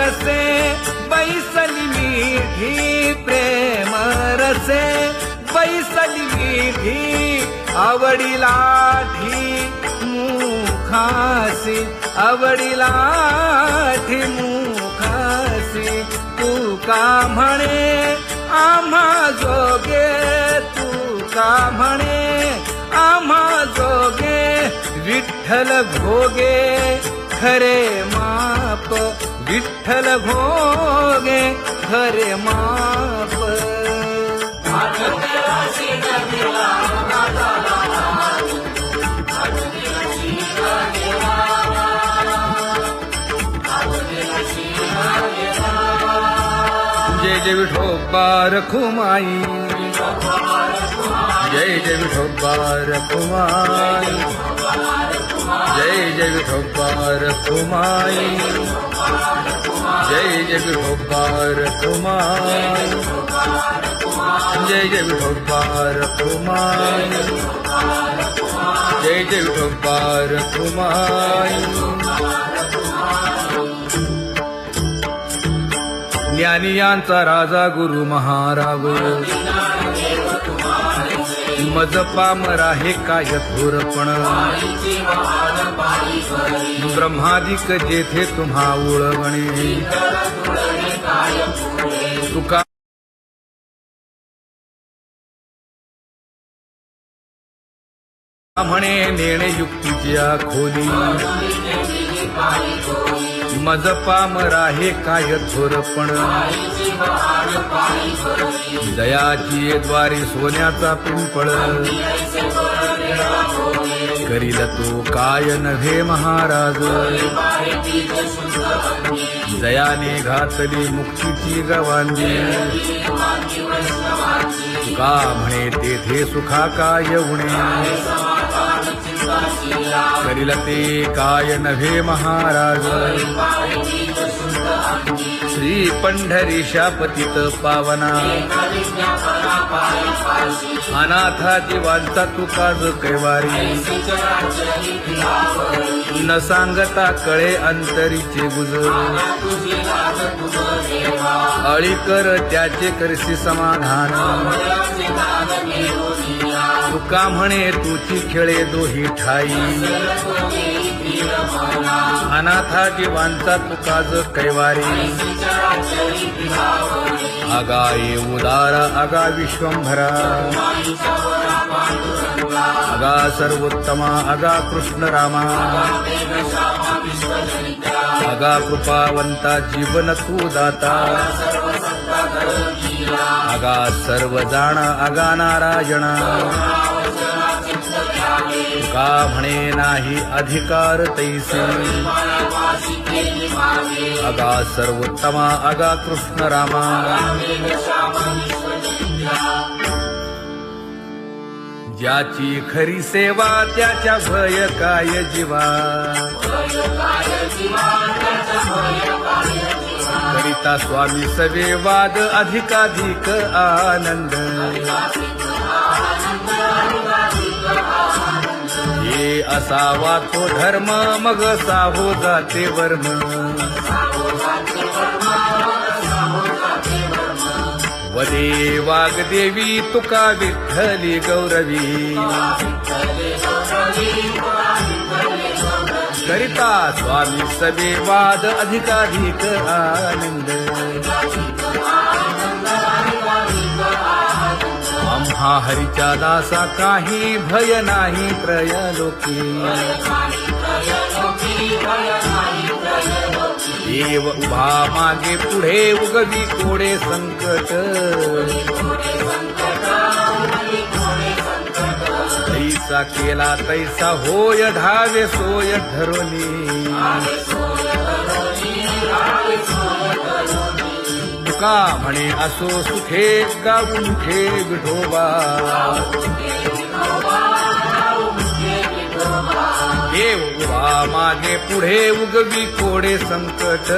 रसे बैसली मीठी प्रेम रसे बैसली मीठी आवडीला मुखासी आवडीला मुखासी तू का म्हणे आम्हा जोगे तू का म्हणे आम्हा जोगे विठ्ठल भोगे खरे माप विठ्ठल भोगे खरे माप जय जय विठोबा रखुमाई जय जय विठोबा रखुमाई जय जय विठोबा रखुमाई जय जय विठोबा रखुमाई जय जय विठोबा रखुमाई जय जय विठोबा रखुमाई ज्ञानियांचा राजा गुरु महाराज मज पामरा हे काय थोरपण ब्रह्मादिक जेथे तुम्हा उळवणे तुका म्हणे नेणे युक्तीची खोली मज पामरा हे काय थोरपण दयाची द्वारी सोन्याचा पिंपळ करील तो काय नव्हे महाराज दयाने घातली मुक्तीची गवांगी का म्हणे तेथे सुखा काय उणे करील ते काय नव्हे महाराज श्री पंढरीशा पतित पावना अनाथा जीवांचा तुकाज कैवारी न सांगता कळे अंतरीचे गुज अळी कर त्याचे करशी समाधान तुका म्हणे तुची खेळे दोही ठाई अनाथा जीवांचा तुकाज कैवारी आगा ये उदारा आगा विश्वंभरा आगा सर्वोत्तमा आगा कृष्ण रामा आगा कृपावंता जीवन तू दाता आगा सर्व जाणा आगा नारायणा का म्हणे नाही अधिकार तैसे आगा सर्वोत्तमा आगा कृष्ण रामा ज्याची खरी सेवा त्याच्या भय काय जीवा करिता स्वामी सवे वाद अधिकाधिक आनंद हे असावा तो धर्म मग साहो जाते वर्म वदे वाग्देवी तुका विठ्ठली गौरवी करिता स्वामी सवे वाद अधिकाधिक आनंद आम्हा हरीच्या दासा काही भय नाही त्रयलोकी देव उभा मागे पुढे उगवी कोडे संकट तैसा केला तैसा होय धावे सोय धरोनी तुका म्हणे असो सुखे गाऊ मुखे विठोबा देव उभा मागे पुढे उगवी कोडे संकट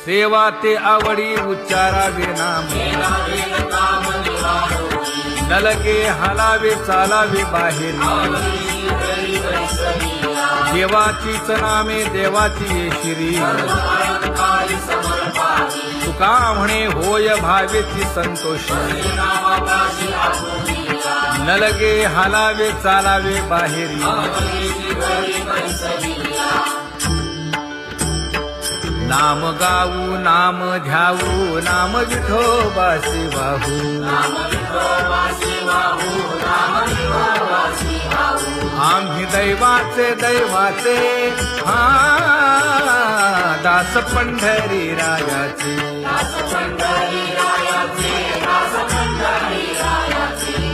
सेवा ते आवडी उच्चारावे नाम न लगे हालावे चालावे बाहेरी देवाचीच नामे देवाची शिरी तुका म्हणे होय भावेची संतोषी न लगे हालावे चालावे बाहेरी नाम गाऊ नाम ध्याऊ नाम विठोबासी वाहू आम्ही दैवाचे दैवाचे हा दास पंढरी रायाचे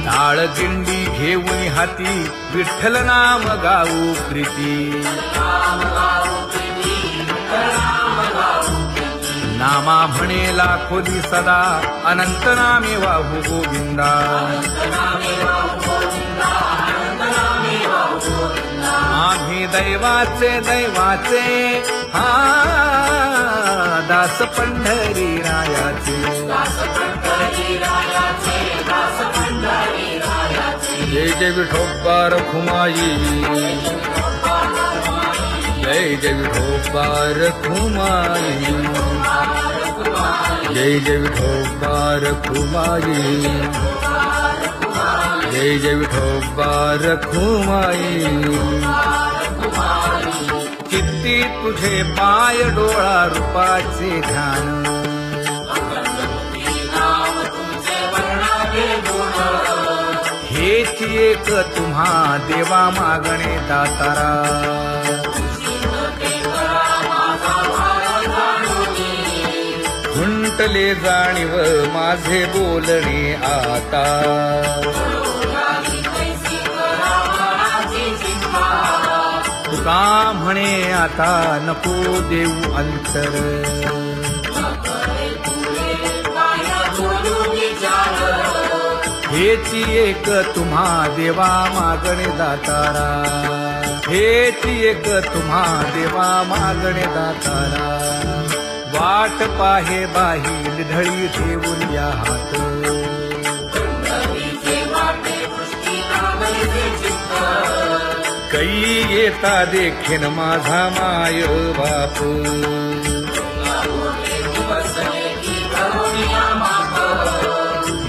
टाळ दिंडी घेऊन हाती विठ्ठल नाम गाऊ प्रीती नामा म्हणेला खोली सदा अनंत नामे वाहू गोविंदा आम्ही दैवाचे दैवाचे हा दास पंढरी रायाचे जय जय विठोबा रखुमाई जय जय विठोबा रखुमाई जय जय विठोबा रखुमाई जय जय विठोबा रखुमाई किती तुझे पाय डोळा रूपाचे ध्यान हेच एक तुम्हा देवा मागणे दातारा खुंटले जाणीव माझे बोलणे आता तुका म्हणे आता नको देऊ अंतर हेची एक तुम्हा देवा मागणे दातारा हेची एक तुम्हा देवा मागणे दातारा वाट पाहे बाही ढळी ठेवून या हात कै येता देखीन माझा माय बाप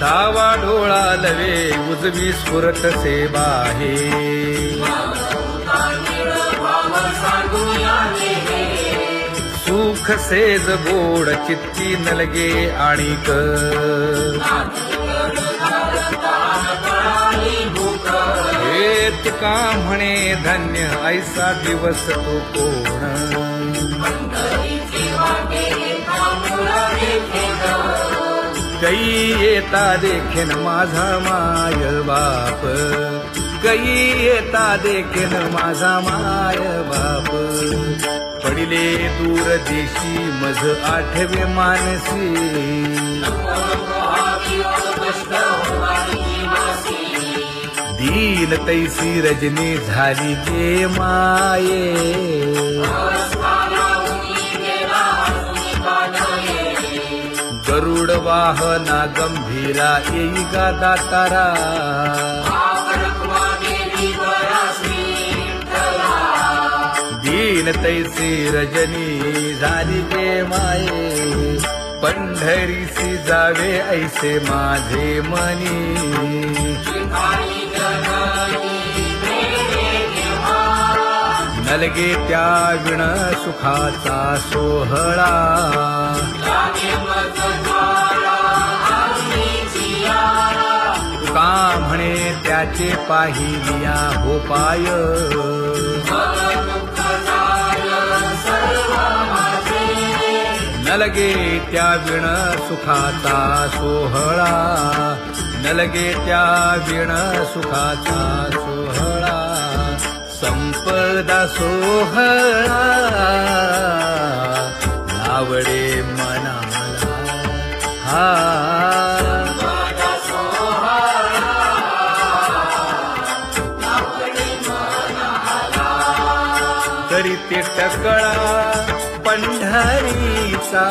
डावा डोळा लवे उजवी स्फुरत से बाहे सुख सेज गोड चित्ती नलगे आणिक हे तुका म्हणे धन्य ऐसा दिवस तो कोण कै येता देखीन माझा माय बाप कै येता देखीन माझा माय बाप पडिले दूर देशी मज आठवे मानसी दीन तैसी रजनी झाली गे माये गरुड वाहना गंभीरा येई गा दातारा दीन तैसी रजनी झाली गे माये पंढरीसी जावे ऐसे माझे मनी नलगे त्या विण सुखाचा सोहळा तुका म्हणे त्याचे पाहिलिया हो पाय नलगे त्या विण सुखाचा सोहळा नलगे त्या विण सुखाचा सोहळा संपदा सोहळा आवडे मनाला हा करीते टकळा पंढरीचा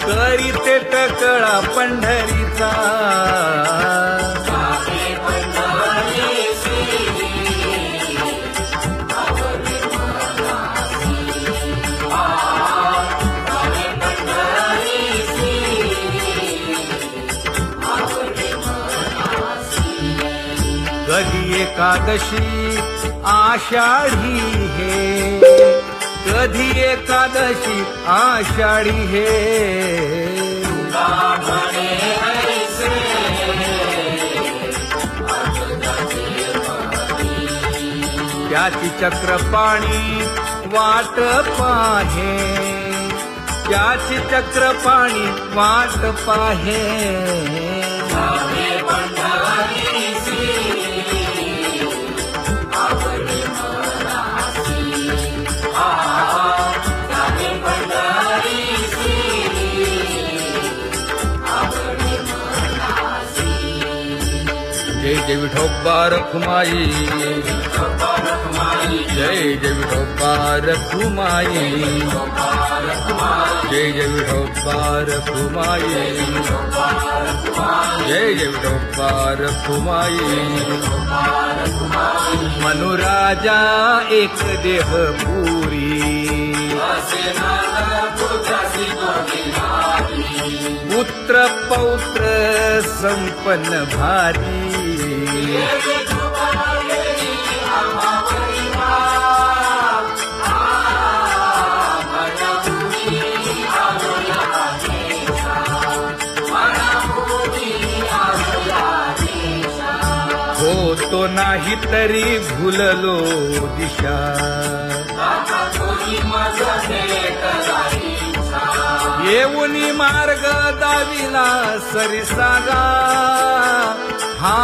करीते टकळा पंढरीचा कधी एकादशी आषाढी हे, कधी एकादशी आषाढी हे, त्याची चक्रपाणी वाट पाहे, त्याची चक्रपाणी वाट पाहे, जय जय विठोबा रखुमाई, जय जय विठोबा रखुमाई, जय जय विठोबा रखुमाई, जय जय विठोबा रखुमाई. मनुराजा एक देह पुरी, पुत्र पौत्र संपन्न भारी, होतो नाही तरी भुललो दिशा, येऊनी मार्ग दाविला सरिसागा, हा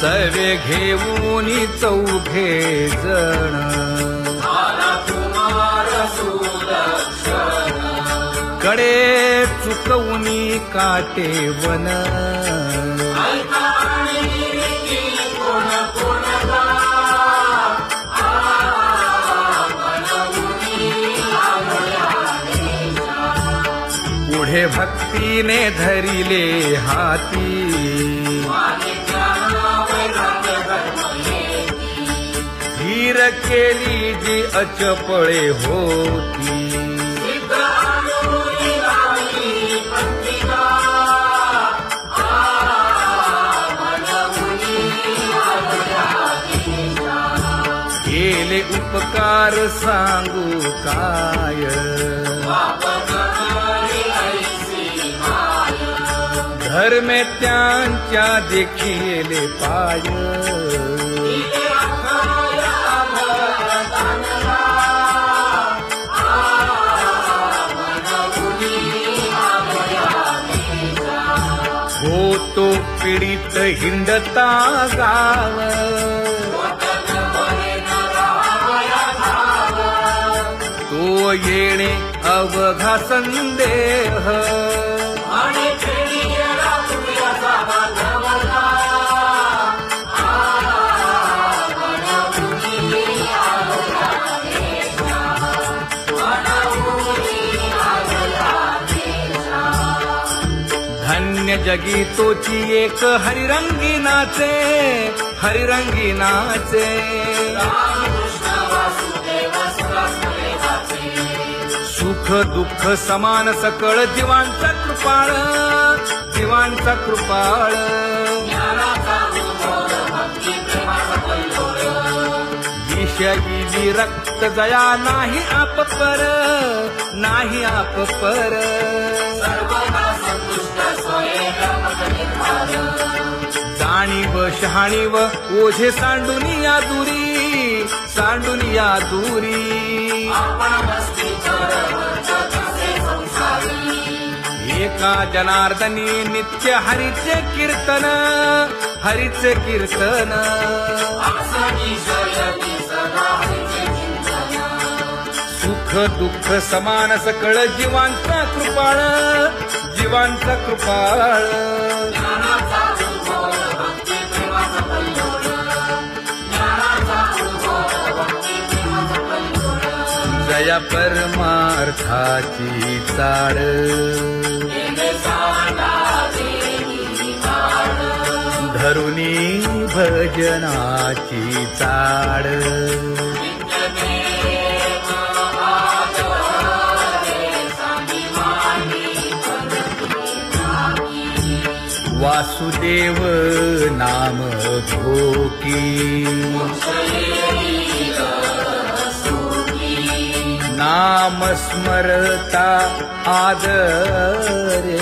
सर्वे घेऊनी चौघे जण, कडे चुकवूनी काटे वन, पुढे भक्तीने धरिले हाती, धीर केली जी अचपळे होती, केले उपकार सांगू काय, धर्मे त्यांच्या देखिले पाय, होतो पीडित हिंडता गाव, तो येणे अवघा संदेह, धन्य जगी तोची एक हरिरंगी नाचे, हरिरंगी नाचे, सुख दुःख समान सकळ जीवांचा कृपाळ, जीवांचा कृपाळ, विषयी विरक्त जया नाही आप पर, नाही आप पर, जाणीव शहाणीव ओझे सांडूनी या दुरी, सांडूनी या दुरी, एका जनार्दनी नित्य हरीचे कीर्तन, हरीचे कीर्तन, सुख दुःख समान सकळ जीवांचा कृपाळ, जीवांचा कृपाळ, जया परमार्थाची चाळ, धरुनी भजनाची चाळ, वासुदेव नाम घोकी नाम स्मरता आदरे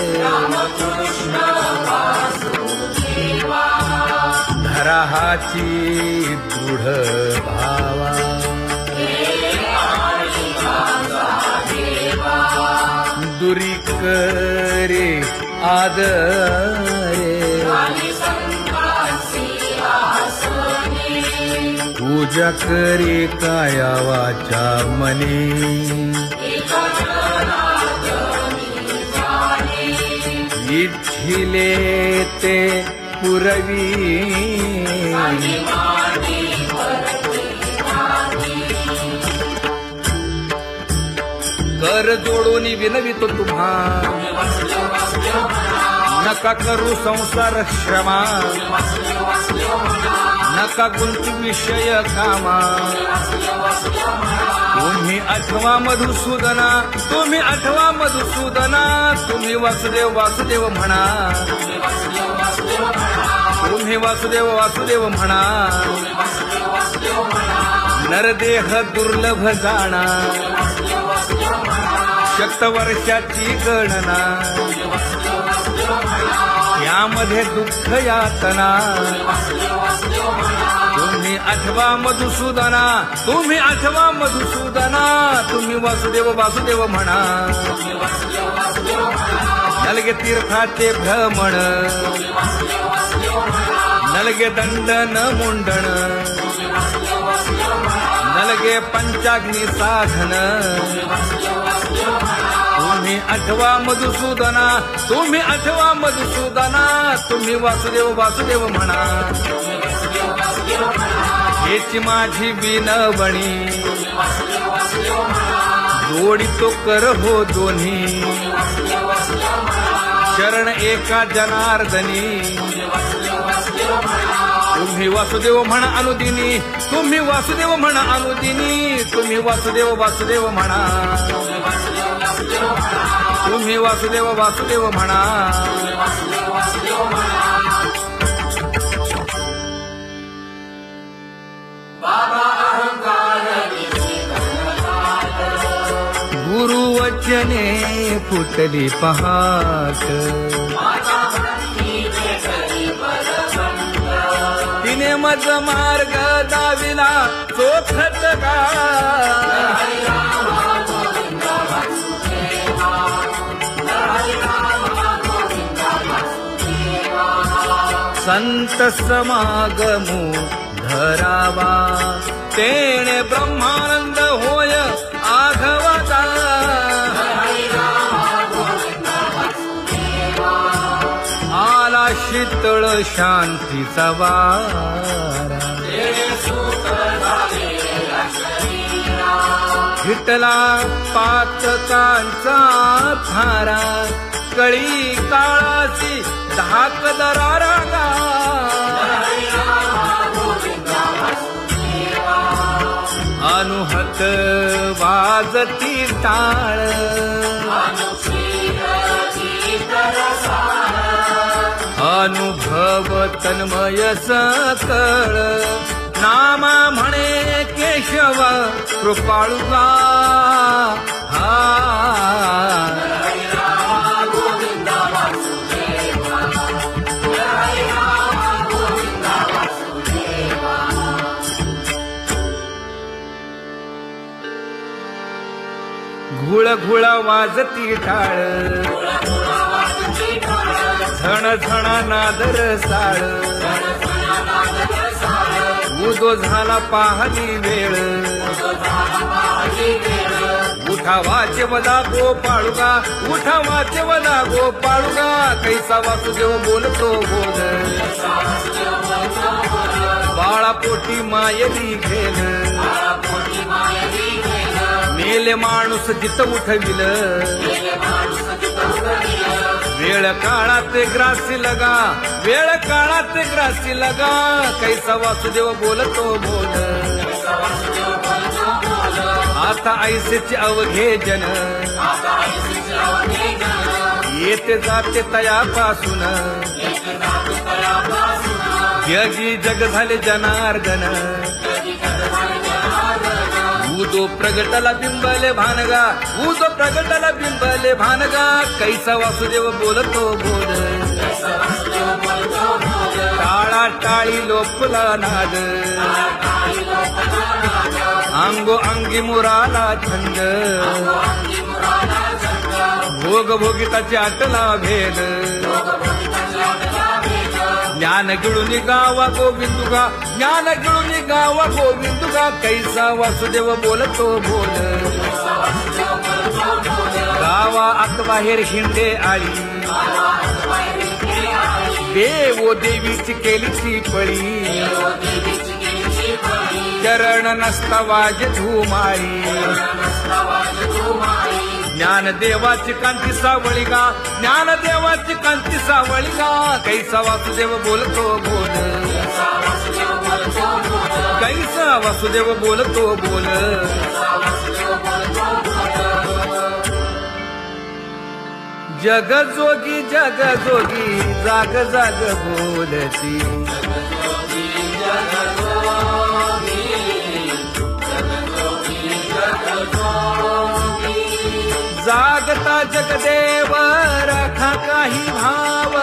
धरा हाची दृढ भावा दुरी करे आदरे पूजा करे काया वाचा मने इच्छिले ते पुरवी कर जोडून विनवितो तुम्हा नका करू संसार श्रमा नका गुंतू विषय कामा तुम्ही आठवा मधुसूदना तुम्ही आठवा मधुसूदना तुम्ही वासुदेव वासुदेव म्हणा तुम्ही वासुदेव वासुदेव म्हणा नरदेह दुर्लभ जाणा शतवर्षाची गणना यामध्ये दुःख यातना तुम्ही आठवा मधुसूदना तुम्ही आठवा मधुसूदना तुम्ही वासुदेव वासुदेव म्हणा नलगे तीर्थाचे भ्रमण नलगे दंडन मुंडण नलगे पंचाग्नी साधन तुम्ही आठवा मधुसूदना तुम्ही आठवा मधुसूदना तुम्ही वासुदेव वासुदेव म्हणा हेची माझी विनवणी जोडितो कर हो दोन्ही शरण एका जनार्दनी तुम्ही वासुदेव म्हणा अनुदिनी तुम्ही वासुदेव म्हणा अनुदिनी तुम्ही वासुदेव वासुदेव म्हणा तुम्ही वासुदेव वासुदेव म्हणा गुरुवचने फुटली पहाट तिने मज मार्ग दाविला चोखत का संत समागमू धरावा तेणे ब्रह्मानंद होय आघवता आला शीतळ शांतीचा वारा हिटला पातकांचा थारा कळी काळाची धाक दरारा अनुहत वाजती टाळ अनुभव तन्मय सकळ नाम म्हणे केशव कृपाळुगा हा घुळ घुळ वाजती टाळ झण झण नादर साळ उदो झाला पाहली वेळ उठा वाचे वदा गोपाळुगा उठा वाचे वदा गोपाळुगा कैसा वासुदेव बोलतो बोल बाळा पोटी मायली घेल मेले माणूस जित उठविल वेळ काळात ग्रासी लगा वेळ काळात ग्रासी लगा कैसा वासुदेव बोलतो बोल आता ऐसेचे अवघे जन येते जाते तयापासून यगी जग झाले जनार्दन ऊदो प्रगटला बिंबले भानगा ऊदो प्रगटला बिंबले भानगा कैसा वासुदेव बोलतो बोल टाळा टाळी लोपला नाद अंगो अंगी मुराला छंद भोग भोगिताची आटला भेद ज्ञान गिळून गावा गोविंदुगा ज्ञान गिळून गावा गोविंदुगा कैसा वासुदेव बोलतो बोल गावा आत बाहेर हिंडे आळी देवो देवीची केलीची पळी चरण नसता वाज धुमाळी ज्ञान देवाची कांती सावळी गा ज्ञान देवाची कांती सावळी गा कैसा वासुदेव बोलतो बोल कैसा वासुदेव बोलतो बोल जग जोगी जाग जाग बोलती जागता जगदेव राखा काही भाव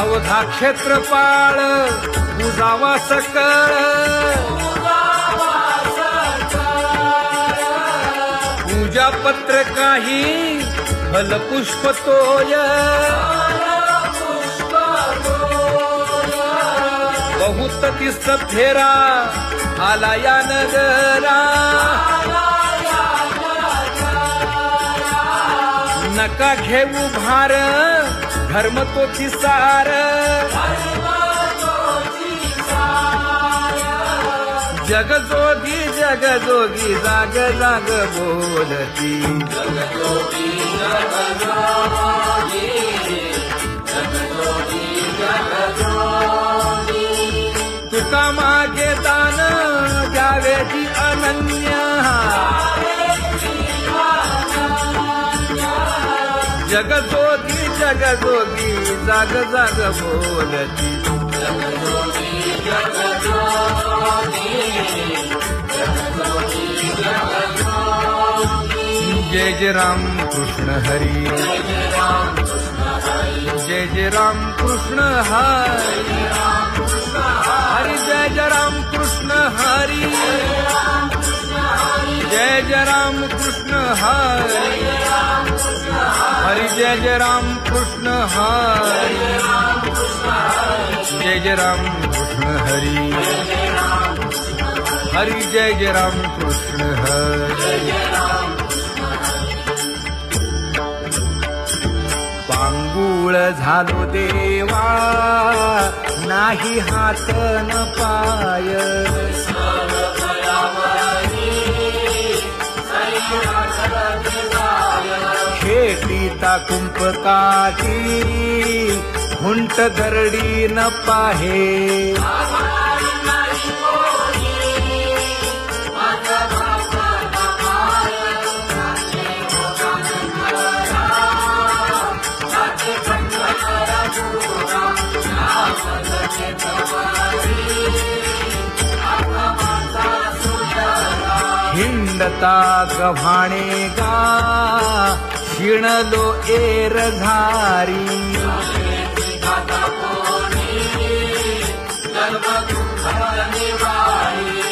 अवघा क्षेत्रपाळ उजावा सकळ पूजा पत्र काही फलपुष्प तोय बहुत तिस्त फेरा आला या नगरा नका घेऊ भार धर्म तो सार जग जोगी जाग जाग बोलती तुका मागे दान द्यावेची अनन्य जग जोगी जाग जाग बोलती जय जय राम कृष्ण हरी जय जय राम कृष्ण हरी हरि जय जय राम कृष्ण हरी जय जय राम कृष्ण हरी हरि जय जय राम कृष्ण हरी जय जय राम कृष्ण हरी हरि जय जय राम कृष्ण हरी पांगुळ झालो देवा नाही हात न पाय खेटीता कुंपकाठी हुंट दरडी न पाहे हिंडता गव्हाणे गा शिणलो एरघारी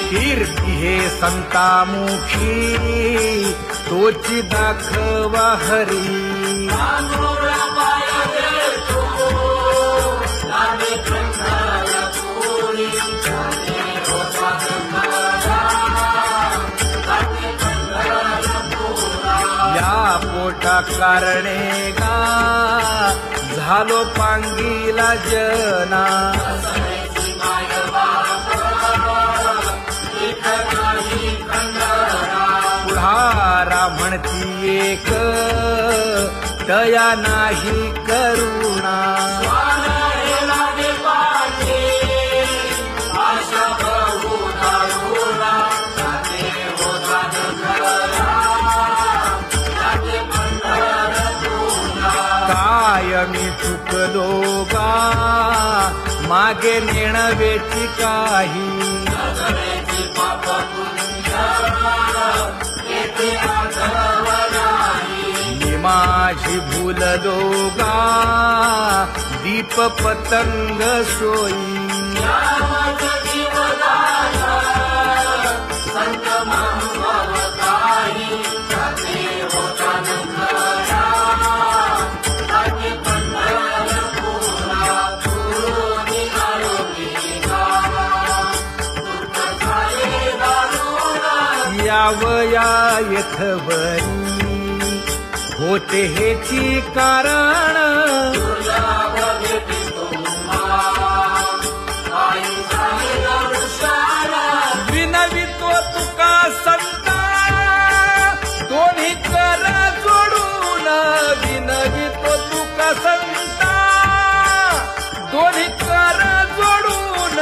कीर्ती हे संतामुखी तोची दाखवा हरी या पोटा कारणे गा झालो पांगीला जना पुढारा म्हणती एक दया नाही करुणा मी चुकलो गा मागे नेणवेची काही मी माझी भूललो गा दीप पतंग सोयी यावया यथवरी होते हेची कारण विनवितो तुका संता दोन्ही कर जोडून विनवितो तुका संता दोन्ही कर जोडून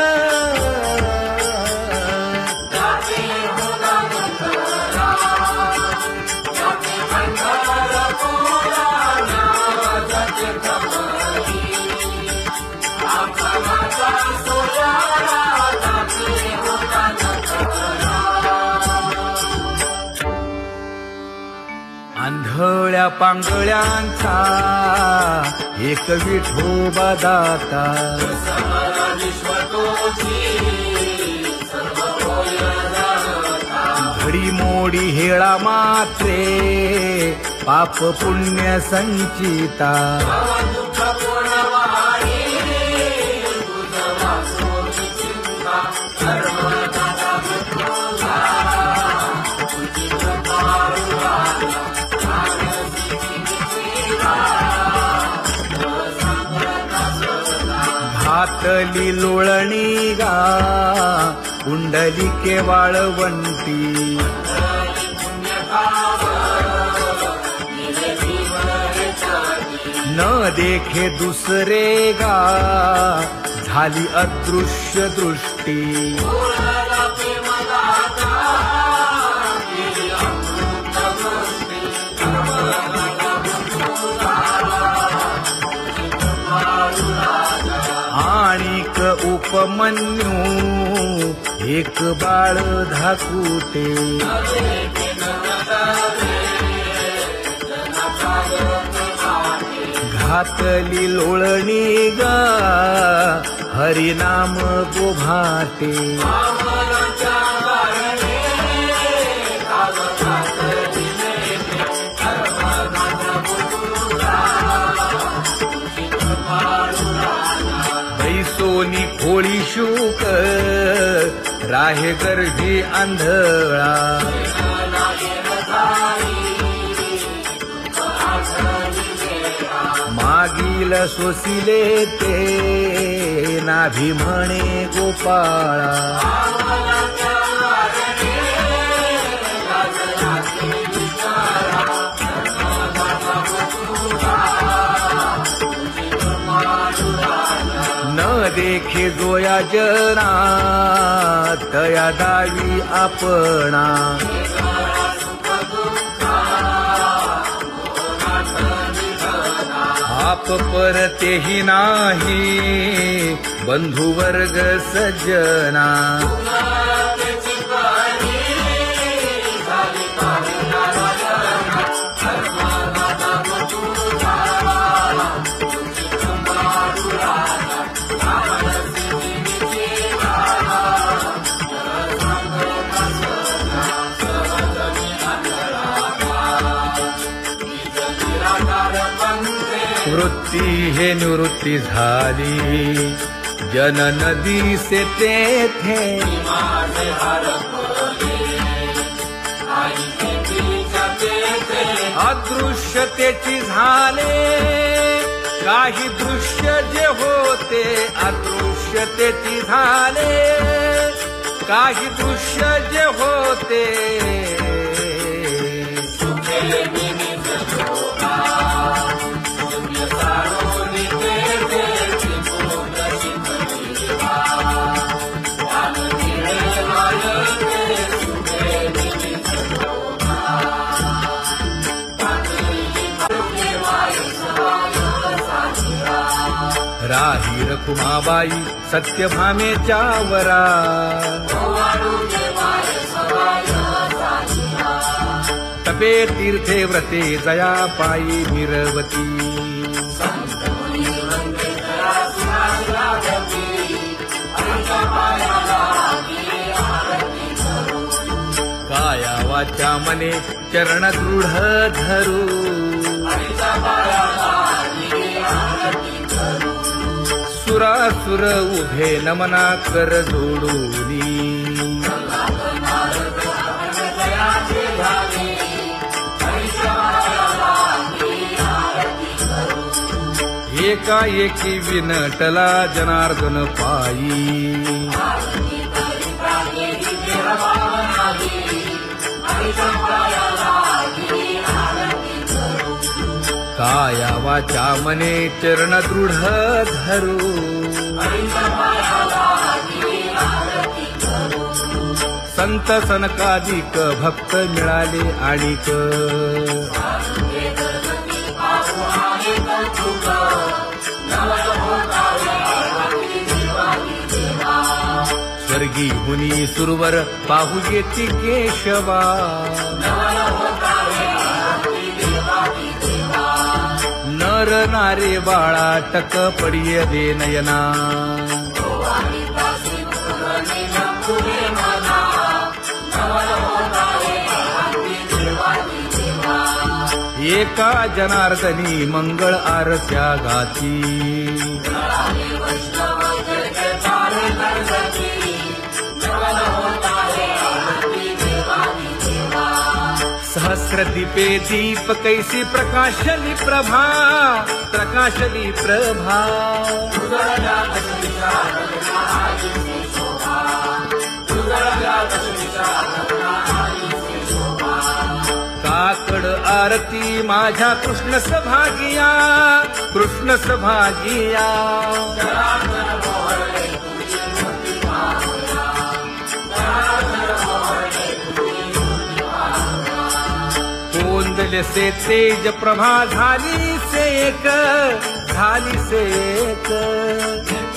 आंधळ्या पांगळ्यांचा एक विठोबा दाता घडी मोडी हेळा मात्रे पाप पुण्य संचिता घातली लोळणी गा कुंडलिके वाळवंटी न देखे दुसरे गा झाली अदृश्य दृष्टी आणिक उपमन्यू एक बाळ धाकुटे घातली लोळणी गा हरिनाम गोभाटे सोनी खोळी शूक राहे गर्भी आंधळा मागील सोसिले ते नाभी म्हणे गोपाळा न देखे जोया जना तया दावी आपणा आप परतेही नाही बंधुवर्ग सज्जना वृत्ती हे निवृत्ती झाली जन नदी से तेथे अदृश्यतेची झाले काही दृश्य जे होते अदृश्यतेची झाले काही दृश्य जे होते राही रखुमाबाई सत्यभामेच्या वरा तपे तीर्थे व्रते जया पायी मिरवती काया वाचा मने चरण दृढ धरू सुरासुर उभे नमना कर जोडूनी एकाएकी विनटला जनार्दन पायी काया वाचा मने चरण दृढ धरू संत सनकादिक भक्त मिळाले आणिक स्वर्गी हुनी सुरवर पाहू येती केशवा नर नारे बाळा टक पडिय दे नयना एका जनार्दनी मंगळ आरत्या गाती सहस्र दीपे दीप कैसी प्रकाशली प्रभा प्रकाशली प्रभा काकड आरती माझ्या कृष्ण सभागिया कृष्ण सभागिया कोंदले से तेज प्रभा झाली से एक झाली से एक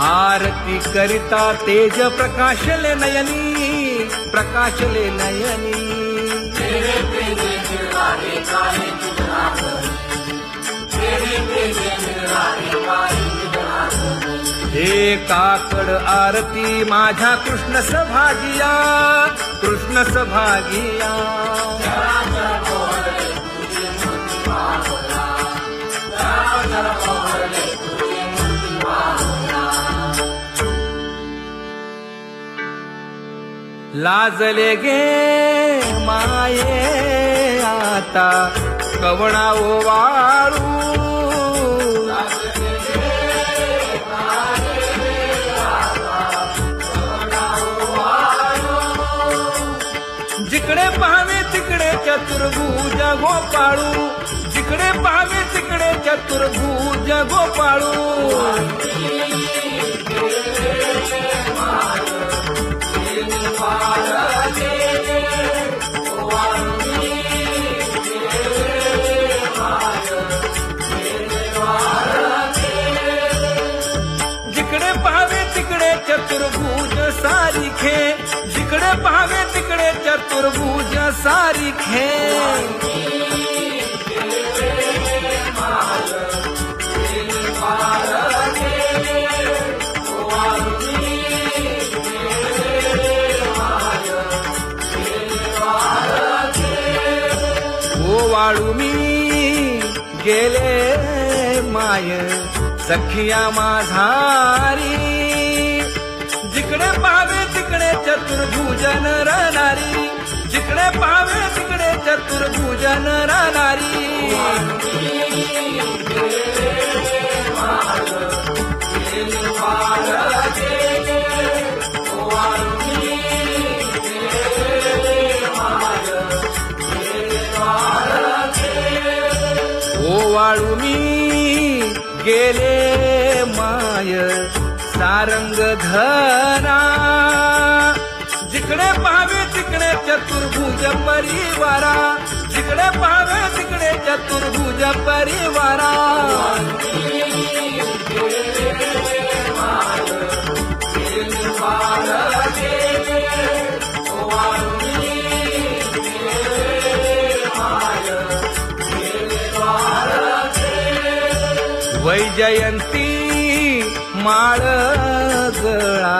आरती करिता तेज प्रकाशले नयनी प्रकाशले नयनी हे काकड आरती माझ्या कृष्ण सभागिया कृष्ण सभागिया लाजले गे माये आता कवणा ओवाळू जिकडे पाहावे तिकडे चतुर्भुज गोपाळू जिकडे पाहावे तिकडे चतुर्भुज गोपाळू जिकडे पाहावे तिकडे चतुर्भुज सारिखे जिकडे पाहावे तिकडे चतुर्भुज सारिखे वाळू मी गेले माय सखिया माझारी जिकडे पाहावे तिकडे चतुर्भुज नरनारी जिकडे पाहावे तिकडे चतुर्भुज नरनारी वाळू मी गेले माय सारंग धरा जिकडे पाहावे तिकडे चतुर्भुज परिवारा, जिकडे पाहावे तिकडे चतुर्भुज परिवारा. वैजयंती माळ गळा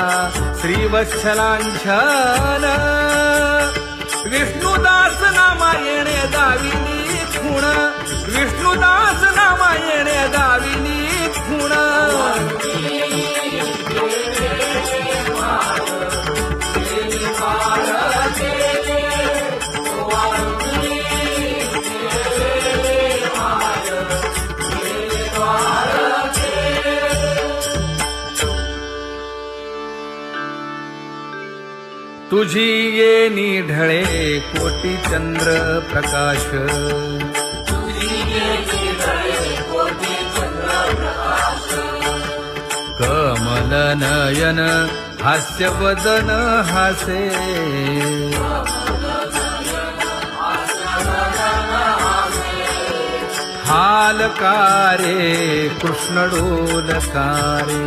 श्रीवत्सलांछन, विष्णुदास नामायणे दाविनी खूण, विष्णुदास नामायणे दाविनी खूण. तुझी येणी ढळे कोटी चंद्र प्रकाश, कमल नयन हास्य वदन हासे, हालकारे कृष्ण डोलकारे.